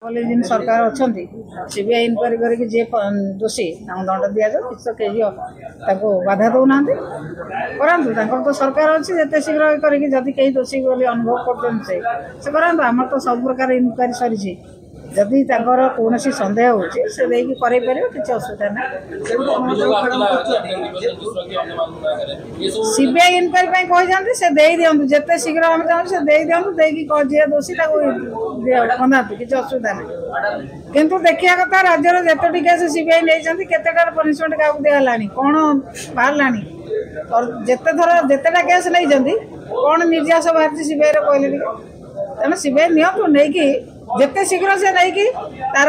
जिन सरकार अच्छा CBI inquiry करके जी दोषी दंड दि जाऊ कि बाधा दौना करूँ तो सरकार अच्छी जिते शीघ्र करी कहीं दोषी बोली अनुभव कर आम तो सब प्रकार इनक्वारी सरी जदि कौन सन्देह होगी किसी असुविधा ना सीबीआई इनक्वारी कहते से दे दिंतु जिते शीघ्र आम चाहूँ से दे दिंतु जी दोषी बंधा किसी असुविधा ना किंतु देखा कथा राज्य जिते केस सीबीआई नहीं केतेटार पनिशमेंट क्या दिगला कौन बाहर और जिते थर जितेटा केस नहीं कौन निर्यास बाहर सीबीआई कहले तेना सीबीआई नहीं जिते शीघ्र से नहीं तार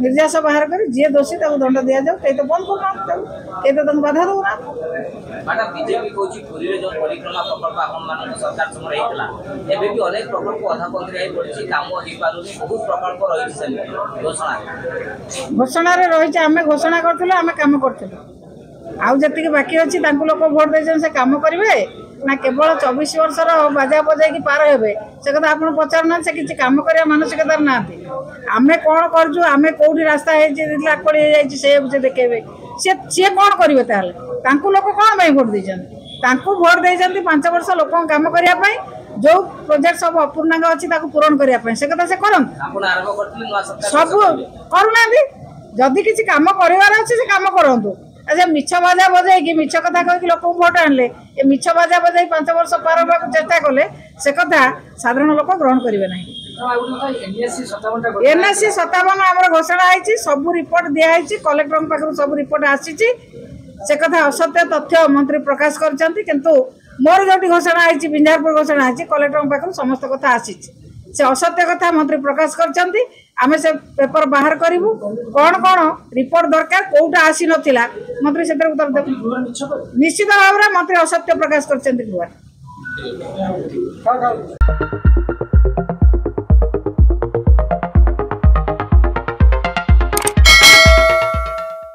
निर्यास बाहर कर जी दोषी दंड दि जाऊ कहीं तो बंद करना कहीं तो बाधा दौना मैडम बीजेपी कहूँ पुरी जो परिक्रमा प्रकल्प आपण सरकार समय होता एवं भी अनेक प्रकल्प अधा पंद्रह पड़ी कम हो पारे बहुत प्रकल्प रही घोषणा रही आम घोषणा करूँ आम कम करूँ आउ जी बाकी अच्छी लोक भोट दे से कम करेंगे ना केवल 24 वर्षर बाजा बजाई पार हे से कथा आप पचारूना से किसी कम कर मानसिकतार ना आम कौन करें कौटी रास्ता लाकड़ी से देखे सी कौन करेंगे ताल लोक कौन भोट देते भोट देते 5 वर्ष लोक कम करने जो प्रोजेक्ट सब अपूर्णांग अच्छी पूरण करने से कथा से सब करूना जदि किसी कम करार अच्छे से कम करूँ अच्छा मिछ बाजा बजाई मिछ कथा कही लोक भोट आणले ये मिछ बाजा बजाई 5 वर्ष पार होगा चेष्टा कले से कथा साधारण लोक ग्रहण करेंगे ना एनएससी 57 आम घोषणा है सब रिपोर्ट दिखाई कलेक्टर पाखु सब रिपोर्ट आसी से कथा असत्य तथ्य मंत्री प्रकाश किंतु मोर जो घोषणा है बिंझारपुर घोषणा है कलेक्टर पाखु समस्त कथा आसी से असत्य कथा मंत्री प्रकाश कर आमे से पेपर बाहर करूँ कौन कौन रिपोर्ट दरकार कौटा आसी नाला मंत्री से उत्तर देव निश्चित भाव में मंत्री असत्य प्रकाश कर।